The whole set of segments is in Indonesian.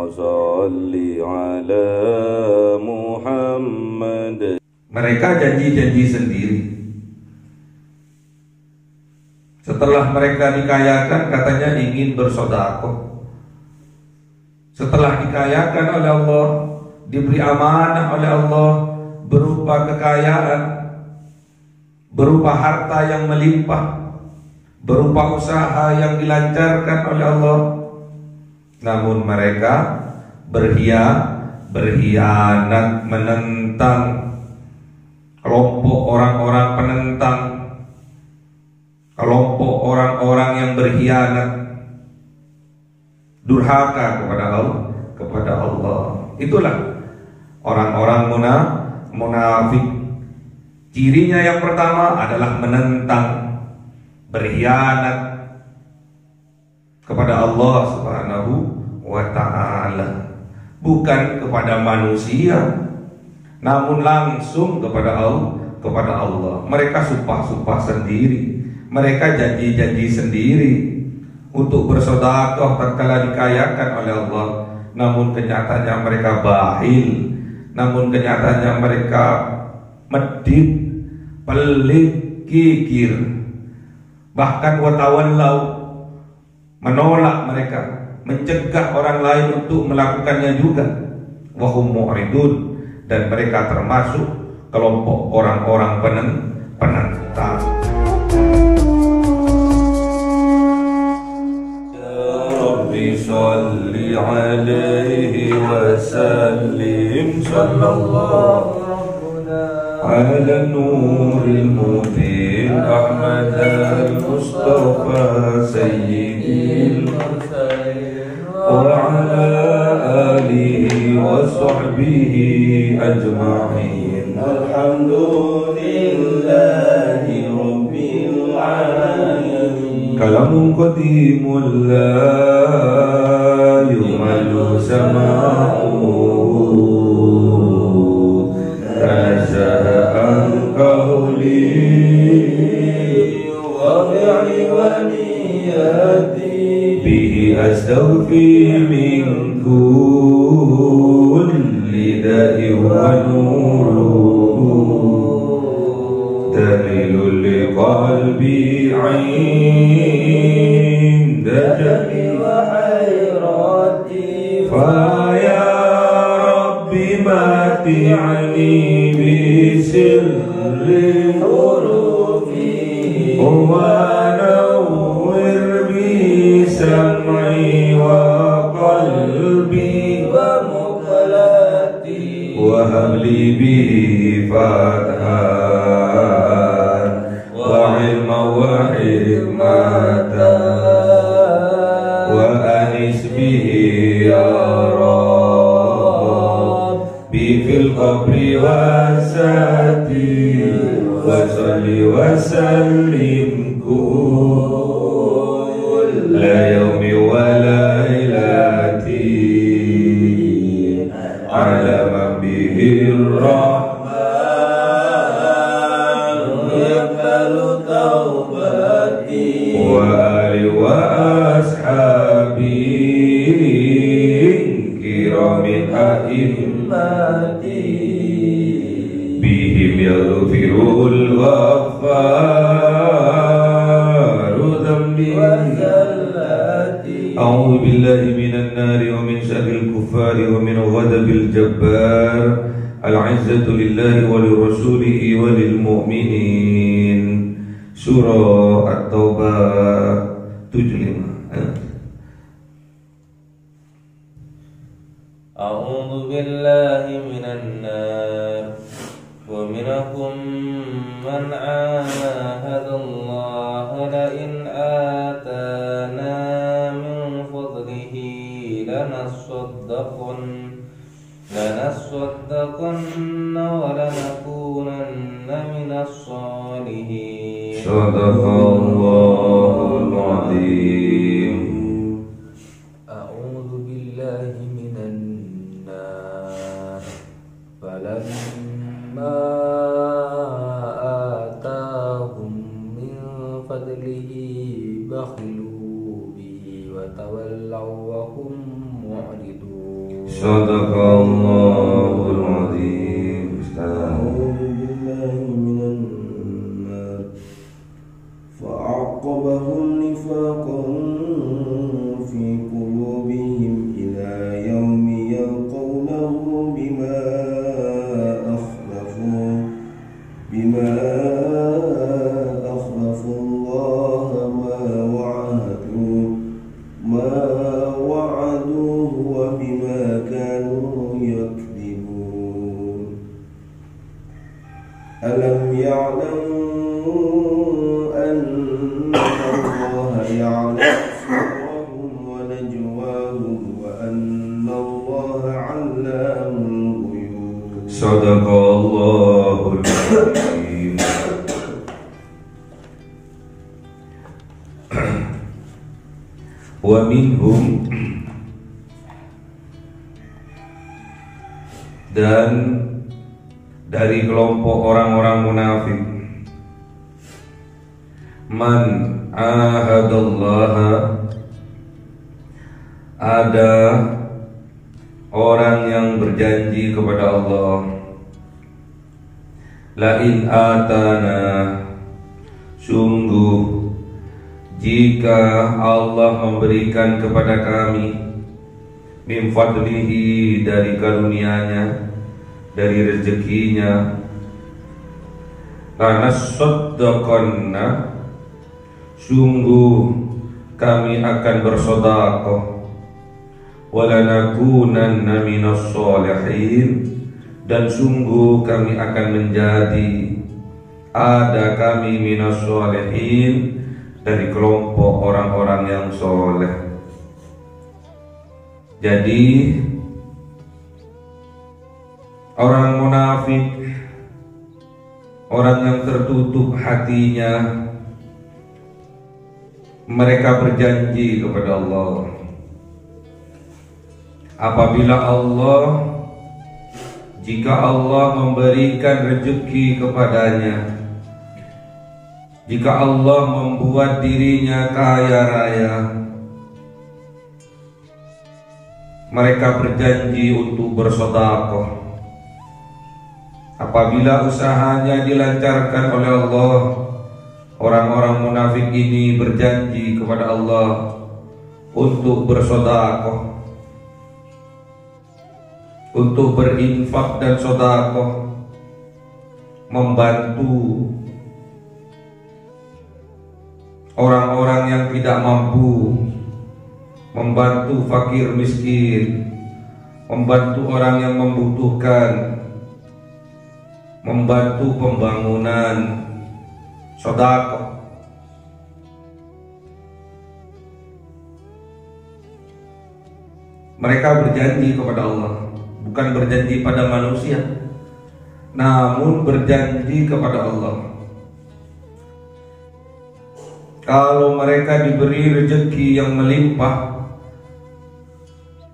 صل على محمد. Mereka janji-janji sendiri. Setelah mereka dikayakan, katanya ingin bersedekah. Setelah dikayakan oleh Allah, diberi amanah oleh Allah berupa kekayaan, berupa harta yang melimpah, berupa usaha yang dilancarkan oleh Allah, namun mereka berkhianat, menentang kelompok orang-orang penentang, kelompok orang-orang yang berkhianat, durhaka kepada Allah. Itulah orang-orang munafik. Cirinya yang pertama adalah menentang, berkhianat kepada Allah Subhanahu wa ta'ala, bukan kepada manusia, namun langsung kepada Allah. Mereka sumpah-sumpah sendiri, mereka janji-janji sendiri untuk bersedekah tatkala dikayakan oleh Allah, namun kenyataannya mereka bakhil, namun kenyataannya mereka medit, pelit, kikir, bahkan watawallau, menolak mereka, mencegah orang lain untuk melakukannya juga, wahum mu'ridun, dan mereka termasuk kelompok orang-orang penentang. Ya Rabbi sholli alaihi wa sallim sallallahu على النور المبين أحمد المصطفى سيد المرسلين وعلى آله وصحبه أجمعين الحمد لله رب العالمين. كلام قديم لا يمل سماعه به أستغفر من كل داء ونور دليل لقلبي عند جميع وحيراتي فيا ربي متعني بسر حروفي ونور بسمعي وقلبي ومقلتي وهب لي به فتحا وعلما وحكمة وأنس به يا ربي في القبر والساتي وصل وسلم كل يوم وليلتي على من به الرحمن يقبل توبتي وآل وأصحابي كرام أئمتي بهم يغفر الغفار ذنبي وزلاتي. أعوذ بالله من النار ومن شر الكفار ومن غضب الجبار. العزة لله ولرسوله وللمؤمنين. Surah At-Taubah 75. أعوذ بالله من النار ومنكم من عاهد الله لئن آتانا من فضله لنصدقن ولنكونن من الصالحين. صدق الله العظيم. أعوذ بالله من النار فلما آتاهم من فضله بخلوا به وتولوا وهم معرضون. Sadaqallahul azim. أعوذ بالله من النار فأعقبهم نفاقا في قلوبهم إلى يوم يلقونه بما أخلفوا الله ما وعدوه وبما كانوا يكذبون ألم يعلموا أن الله يعلم سرهم ونجواهم وأن الله علام الغيوب Sadaqallahul azim. Wa minhum, dan dari kelompok orang-orang munafik, man ahadallaha, ada orang yang berjanji kepada Allah, la in atana, sungguh jika Allah memberikan kepada kami min fadlihi, dari karunia-Nya, dari rezekinya, karena saddaqanna, sungguh kami akan bersedekah, walanakunanna minas sholihin, dan sungguh kami akan menjadi, ada kami minas sholihin, dari kelompok orang-orang yang soleh. Jadi orang munafik, orang yang tertutup hatinya, mereka berjanji kepada Allah, apabila jika Allah memberikan rezeki kepadanya, jika Allah membuat dirinya kaya raya, mereka berjanji untuk bersedekah. Apabila usahanya dilancarkan oleh Allah, orang-orang munafik ini berjanji kepada Allah untuk bersedekah, untuk berinfak dan sedekah, membantu orang-orang yang tidak mampu, membantu fakir miskin, membantu orang yang membutuhkan, membantu pembangunan, sedekah. Mereka berjanji kepada Allah, bukan berjanji pada manusia, namun berjanji kepada Allah. Kalau mereka diberi rezeki yang melimpah,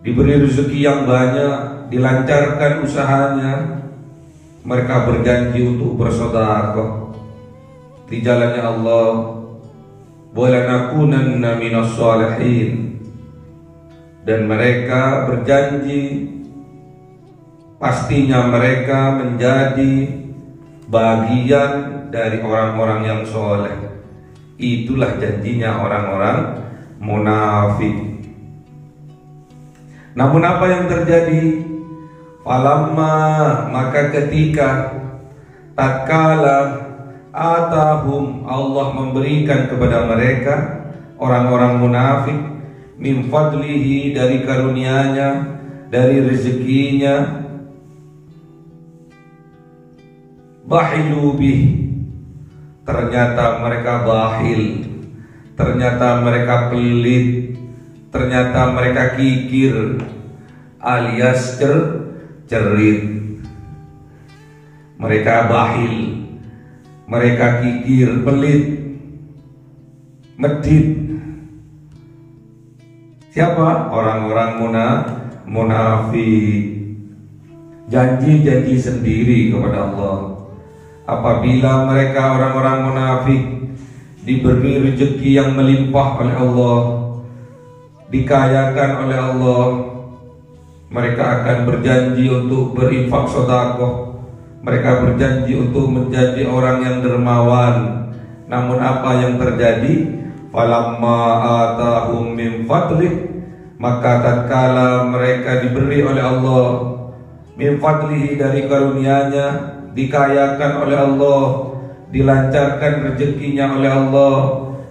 diberi rezeki yang banyak, dilancarkan usahanya, mereka berjanji untuk bersedekah di jalannya Allah, walanakunanna minas sholihin, dan mereka berjanji pastinya mereka menjadi bagian dari orang-orang yang soleh. Itulah janjinya orang-orang munafik. Namun apa yang terjadi? Falamma, maka ketika, tatkala atahum, Allah memberikan kepada mereka, orang-orang munafik, min fadlihi, dari karunia-Nya, dari rezekinya, bahilu bih, ternyata mereka bahil, ternyata mereka pelit, ternyata mereka kikir, alias cerit. Mereka bahil, mereka kikir, pelit, medit. Siapa? Orang-orang munafik. Janji-janji sendiri kepada Allah. Apabila mereka orang-orang munafik diberi rezeki yang melimpah oleh Allah, dikayakan oleh Allah, Mereka akan berjanji untuk berinfak sedekah. Mereka berjanji untuk menjadi orang yang dermawan. Namun apa yang terjadi? Falamma atahum min fadlih, maka tatkala mereka diberi oleh Allah min fadlihi, dari karunia-Nya, dikayakan oleh Allah, dilancarkan rezekinya oleh Allah,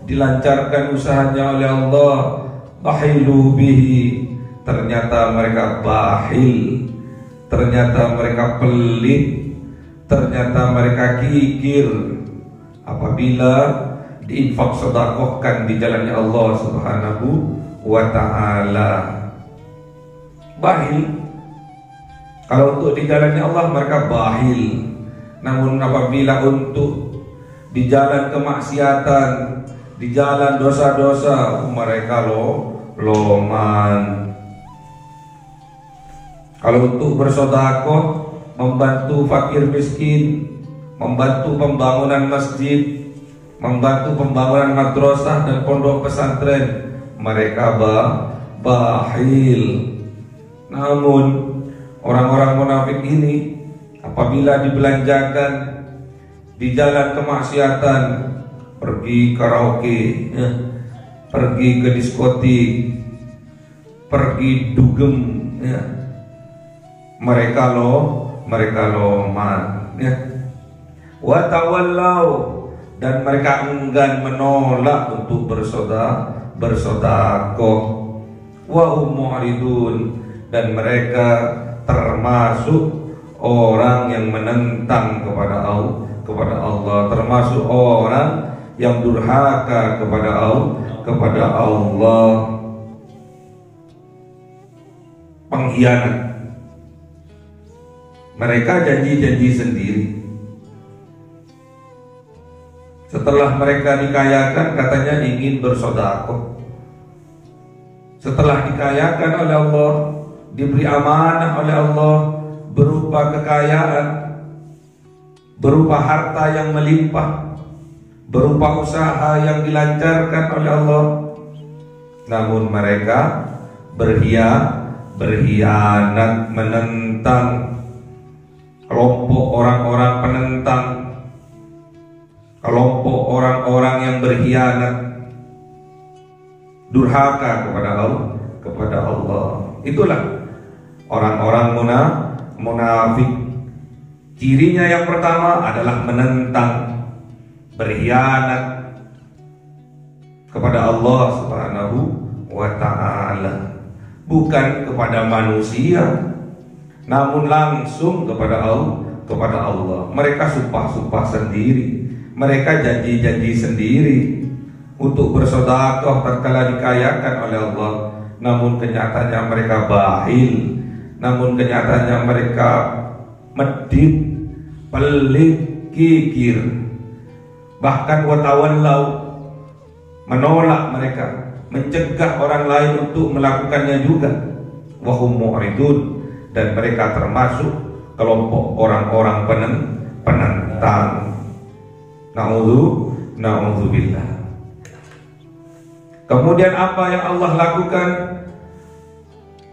dilancarkan usahanya oleh Allah, bahilu bihi, ternyata mereka bahil, ternyata mereka pelit, ternyata mereka kikir apabila diinfak sedekahkan di jalannya Allah Subhanahu wa ta'ala. Bahil, kalau untuk di jalannya Allah mereka bahil. Namun apabila untuk di jalan kemaksiatan, di jalan dosa-dosa, mereka loman. Kalau untuk bersedekah, membantu fakir miskin, membantu pembangunan masjid, membantu pembangunan madrasah dan pondok pesantren, mereka bahil. Namun orang-orang munafik ini apabila dibelanjakan di jalan kemaksiatan, pergi karaoke, pergi ke diskotik, pergi dugem, mereka loman, wa tawallau, dan mereka enggan menolak untuk bersedekah, wa hum mu'ridun, dan mereka termasuk orang yang menentang kepada Allah, termasuk orang yang durhaka kepada Allah, pengkhianat. Mereka janji-janji sendiri. Setelah mereka dikayakan, katanya ingin bersedekah. Setelah dikayakan oleh Allah, diberi amanah oleh Allah berupa kekayaan, berupa harta yang melimpah, berupa usaha yang dilancarkan oleh Allah, namun mereka berkhianat, menentang. Kelompok orang-orang penentang, kelompok orang-orang yang berkhianat, durhaka kepada Allah. Itulah orang-orang munafik. Cirinya yang pertama adalah menentang, berkhianat kepada Allah Subhanahu wa ta'ala, bukan kepada manusia, namun langsung kepada Allah. Mereka sumpah-sumpah sendiri, mereka janji-janji sendiri untuk bersedekah tatkala dikayakan oleh Allah, namun kenyataannya mereka bahil, namun kenyataannya mereka medit, pelit, kikir, bahkan watawallau, menolak mereka, mencegah orang lain untuk melakukannya juga, wahum mu'ridun, dan mereka termasuk kelompok orang-orang penentang. Na'udzubillah. Kemudian apa yang Allah lakukan?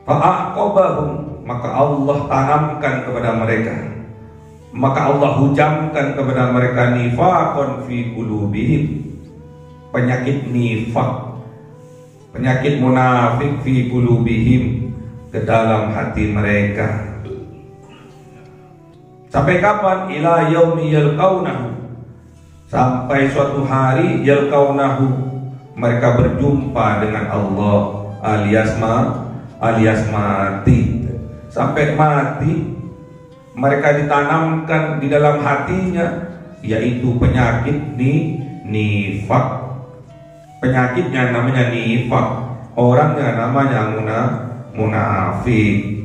Fa'aqabahum, maka Allah tanamkan kepada mereka, maka Allah hujamkan kepada mereka nifaqan fi qulubihim, penyakit nifaq, penyakit munafik fi qulubihim, ke dalam hati mereka. Sampai kapan? Ila yaumi yalqaunahu, sampai suatu hari yalqaunahu, mereka berjumpa dengan Allah, alias mati. Sampai mati mereka ditanamkan di dalam hatinya, yaitu penyakit nifaq. Penyakitnya namanya nifaq, orangnya namanya munafik.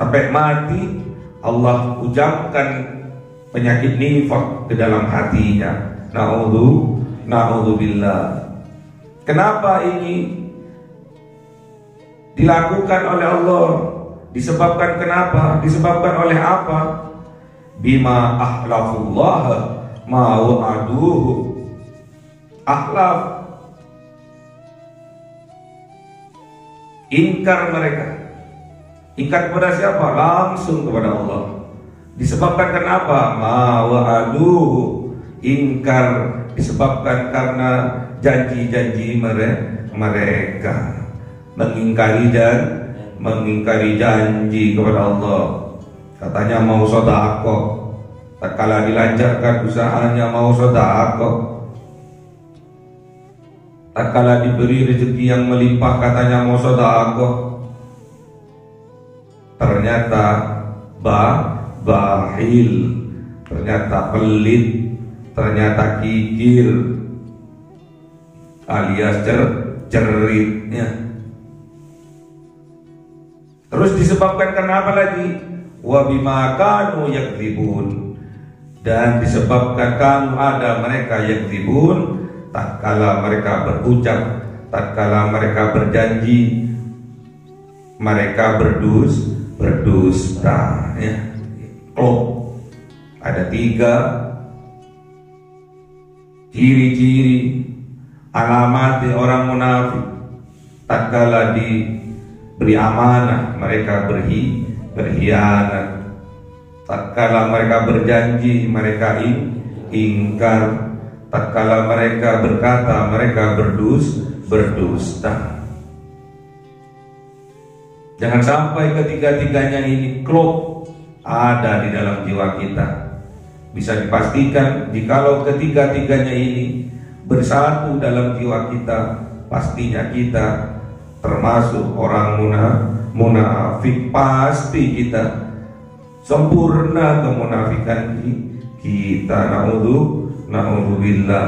Sampai mati Allah hujamkan penyakit nifaq ke dalam hatinya. Na'udzubillah. Kenapa ini dilakukan oleh Allah? Disebabkan kenapa? Disebabkan oleh apa? Bima ahlafullah ma wa'aduhu. Ahlaf, ingkar mereka, Ingkar kepada siapa? Langsung kepada Allah. Disebabkan kenapa? Ma wa'aduhu, ingkar disebabkan karena janji-janji mereka, mengingkari janji kepada Allah. Katanya mau sedekah, tak kala dilancarkan usahanya mau sedekah. Tak kala diberi rezeki yang melimpah katanya mau sedekah. Ternyata bahil, ternyata pelit, ternyata kikir, alias ceritnya. Terus disebabkan kenapa lagi? Wa bima kanu yakdzibun, dan disebabkan kanu ada mereka yakdzibun, tatkala mereka berucap, tatkala mereka berjanji, mereka berdusta ya. Ada 3 ciri-ciri alamat orang munafik. Tatkala diberi amanah mereka berkhianat, tatkala mereka berjanji mereka ingkar, tatkala mereka berkata mereka berdusta. Jangan sampai ketiga-tiganya ini klop ada di dalam jiwa kita. Bisa dipastikan jikalau ketiga-tiganya ini bersatu dalam jiwa kita, pastinya kita termasuk orang munafik. Pasti kita sempurna kemunafikan kita. Na'udzubillah.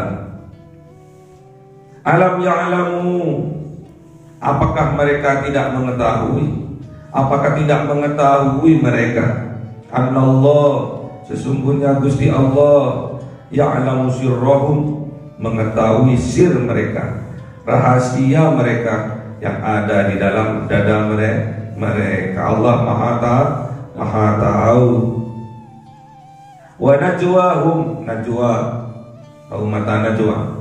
Alam ya'lamu, apakah mereka tidak mengetahui? Apakah tidak mengetahui mereka? Annallah, sesungguhnya Gusti Allah, ya'lamu sirrahum, mengetahui sir mereka, rahasia mereka yang ada di dalam dada mereka. Allah Maha tahu. Wa najwahum, najwa, tahu mata najwa?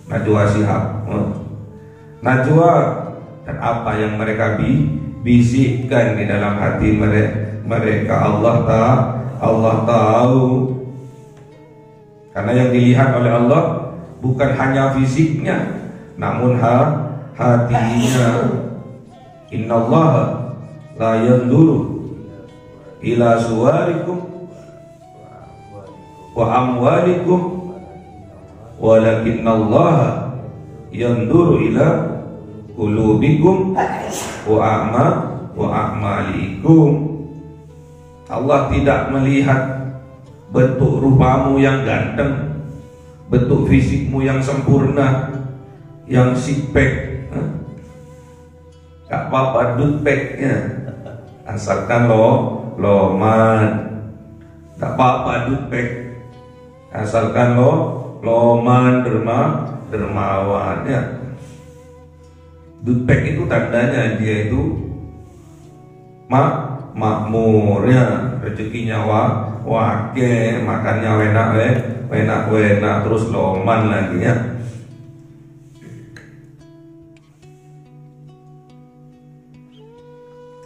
Najwa Shihab. Najwa, dan apa yang mereka bisikkan di dalam hati mereka, Allah tahu. Karena yang dilihat oleh Allah bukan hanya fisiknya, namun hatinya. Innallaha la yanzuru ila suwarikum wa amwalikum walakinnallaha yanzuru ila qulubikum wa a'malikum. Allah tidak melihat bentuk rupamu yang ganteng, bentuk fisikmu yang sempurna, yang six-pack, gak apa-apa dutpacknya, asalkan loman. Gak apa-apa dutpack, asalkan loman, dermawan ya. Dutpack itu tandanya dia itu makmurnya, rezekinya wake, makannya enak, terus loman lagi ya.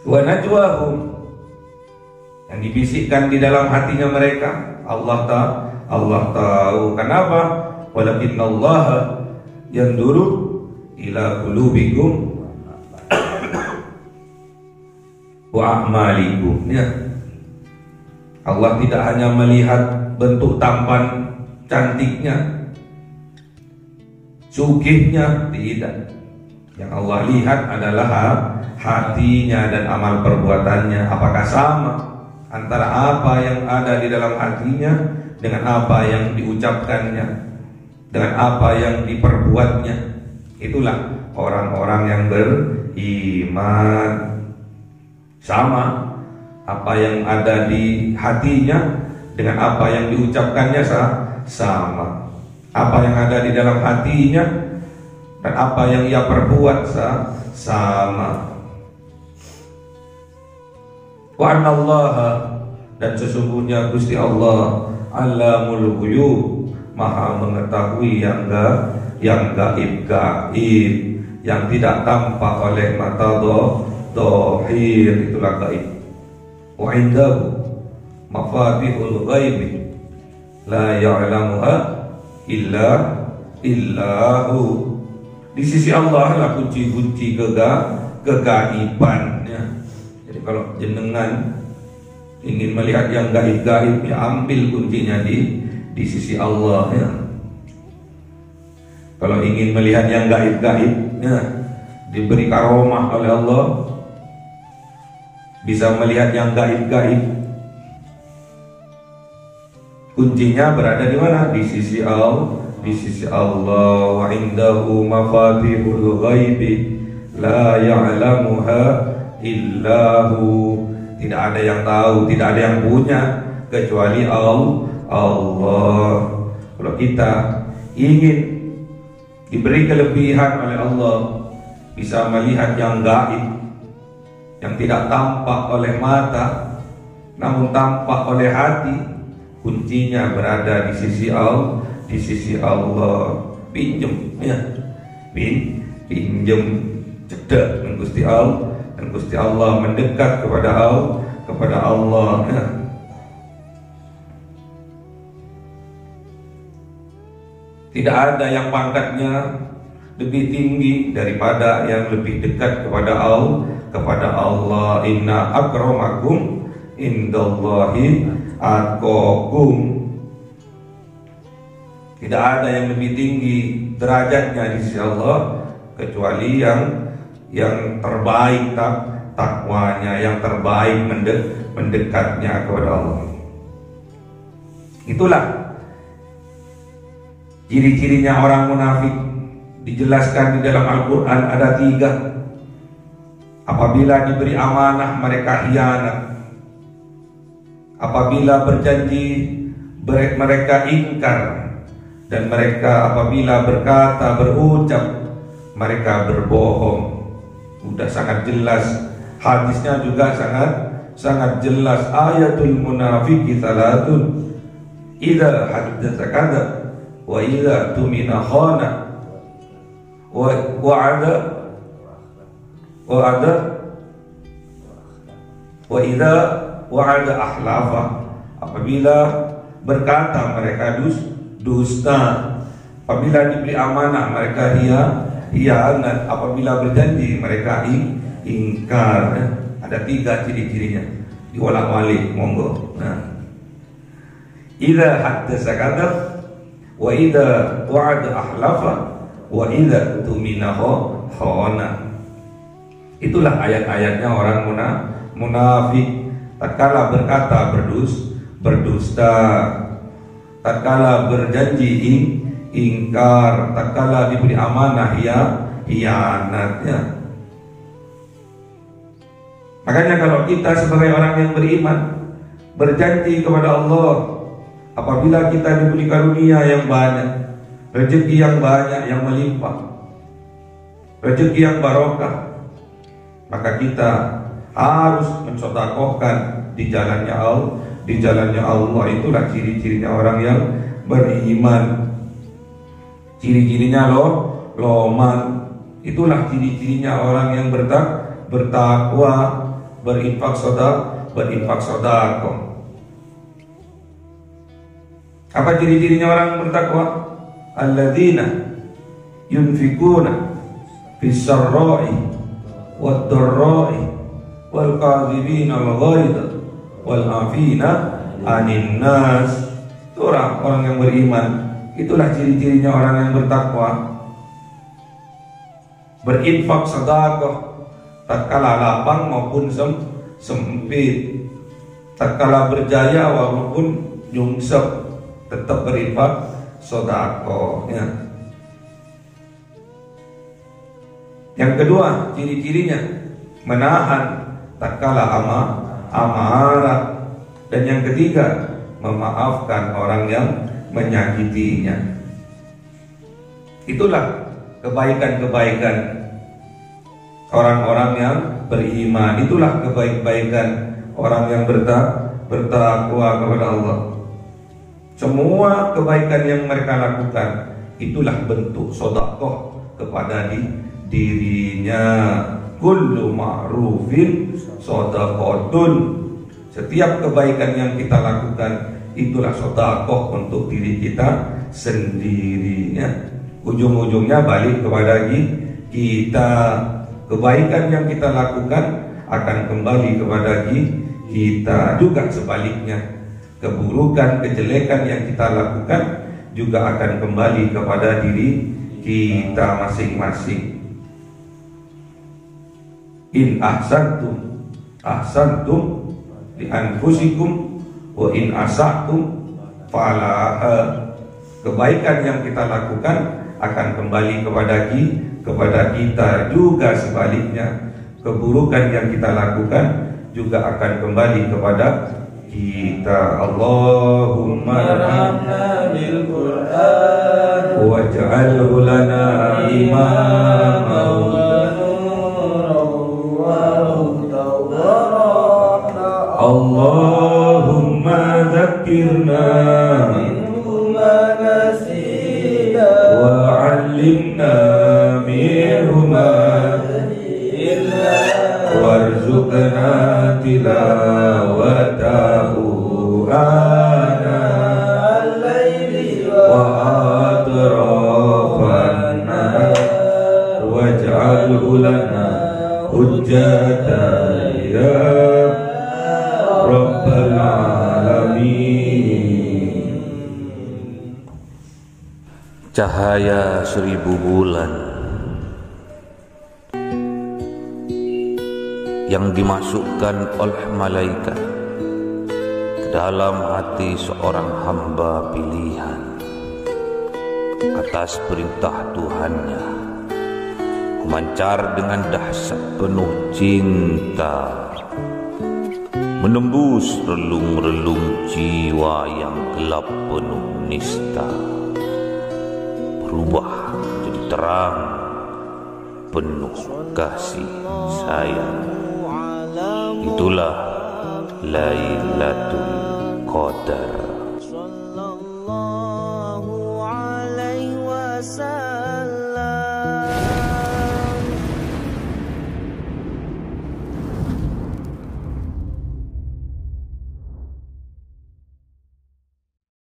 Wa najwahum, yang dibisikkan di dalam hatinya mereka, Allah tahu. Kenapa? Walakinnallaha yanzuru ila qulubikum wa a'malikum ya. Allah tidak hanya melihat bentuk tampan cantiknya, sugihnya, tidak. Yang Allah lihat adalah hatinya dan amal perbuatannya. Apakah sama antara apa yang ada di dalam hatinya dengan apa yang diucapkannya, dengan apa yang diperbuatnya. Itulah orang-orang yang beriman. Sama apa yang ada di hatinya dengan apa yang diucapkannya sama. Apa yang ada di dalam hatinya dan apa yang ia perbuat sama. Wa anallaha, dan sesungguhnya Gusti Allah Allamul ghuyub, Maha mengetahui yang gaib, yang tidak tampak oleh mata dhahir, itulah gaib. Wa indahu mafatihul ghaibi la ya'lamuha illahu. Di sisi Allah lah kunci-kunci kegaiban ya. Jadi kalau jenengan ingin melihat yang gaib-gaib, ya ambil kuncinya di sisi Allah ya. Kalau ingin melihat yang gaib-gaib ya, diberi karomah oleh Allah, bisa melihat yang gaib-gaib, kuncinya berada di mana? Di sisi Allah. Di sisi Allah. Wa indahu mafatihul ghaibi la ya'lamuha illahu. Tidak ada yang tahu, tidak ada yang punya kecuali Allah. Kalau kita ingin diberi kelebihan oleh Allah, bisa melihat yang gaib, yang tidak tampak oleh mata namun tampak oleh hati, kuncinya berada di sisi Allah. Di sisi Allah. Pinjem ya, pinjem cedek dengan Gusti Allah, dan Gusti Allah mendekat kepada Allah ya. Tidak ada yang pangkatnya lebih tinggi daripada yang lebih dekat kepada Allah. Inna akramakum indallahi atqakum. Tidak ada yang lebih tinggi derajatnya di sisi Allah kecuali yang terbaik takwanya, yang terbaik mendekatnya kepada Allah. Itulah ciri-cirinya orang munafik, dijelaskan di dalam Al-Quran ada 3. Apabila diberi amanah mereka khianat, apabila berjanji mereka ingkar, dan mereka apabila berkata, berucap, mereka berbohong. Udah sangat jelas, hadisnya juga sangat jelas. Ayatul munafiqi salatun, idza haddatsa kadza wa idza tumina khana wa idza wa'ada ahlafa. Apabila berkata mereka dusta, apabila diberi amanah mereka hianat, apabila berjanji mereka ingkar. Ada 3 ciri-cirinya, diwolak-walik monggo. Nah, idza haddatsa kadzab wa idza wa'ada ahlafa wa idza tumina khana. Itulah ayat-ayatnya orang munafik. Tatkala berkata berdusta, tatkala berjanji ingkar, tatkala diberi amanah hianatnya. Makanya kalau kita sebagai orang yang beriman berjanji kepada Allah, apabila kita diberi karunia yang banyak, rezeki yang banyak yang melimpah, rezeki yang barokah, maka kita harus mensedekahkan di jalannya Allah. Di jalannya Allah. Itulah ciri-cirinya orang yang beriman. Ciri-cirinya loman. Itulah ciri-cirinya orang yang bertakwa, berinfak sedekah. Apa ciri-cirinya orang bertakwa? Alladzina yunfikuna fis sarra'i wad dharra'i wal kadhibina al ghaidha wal afina 'anil nas. Itu orang yang beriman. Itulah ciri-cirinya orang yang bertakwa. Berinfak sedekah tatkala lapang maupun sempit, tatkala berjaya walaupun nyungsep, tetap berinfak sedekah ya. Yang kedua ciri-cirinya menahan tatkala amarah, dan yang ketiga memaafkan orang yang menyakitinya. Itulah kebaikan-kebaikan orang-orang yang beriman. Itulah kebaikan orang yang bertakwa kepada Allah. Semua kebaikan yang mereka lakukan itulah bentuk sedekah kepada dirinya. kullu ma'rufin shadaqatun. Setiap kebaikan yang kita lakukan itulah sedekah untuk diri kita sendirinya. Ujung-ujungnya balik kepada kita. Kebaikan yang kita lakukan akan kembali kepada kita. Juga sebaliknya, keburukan, kejelekan yang kita lakukan juga akan kembali kepada diri kita masing-masing. In ahsantum ahsantum li anfusikum wa in asatum falaha. Kebaikan yang kita lakukan akan kembali kepada kita. Juga sebaliknya, keburukan yang kita lakukan juga akan kembali kepada kita. Allahumma arhamna bil Qur'an waj'alhu lana imaman Allahumma dzakirna minhu ma nasina wa 'allimna minhu ma jahilna warzuqna tilawatahu ana al-laili wa atrafan nahar waj'alhu lana hujjatan ya Rabbal alamin. Cahaya 1000 bulan yang dimasukkan oleh malaikat ke dalam hati seorang hamba pilihan atas perintah Tuhannya, memancar dengan dahsyat penuh cinta, menembus relung-relung jiwa yang gelap penuh nista, berubah menjadi terang penuh kasih sayang. Itulah Lailatul Qadar.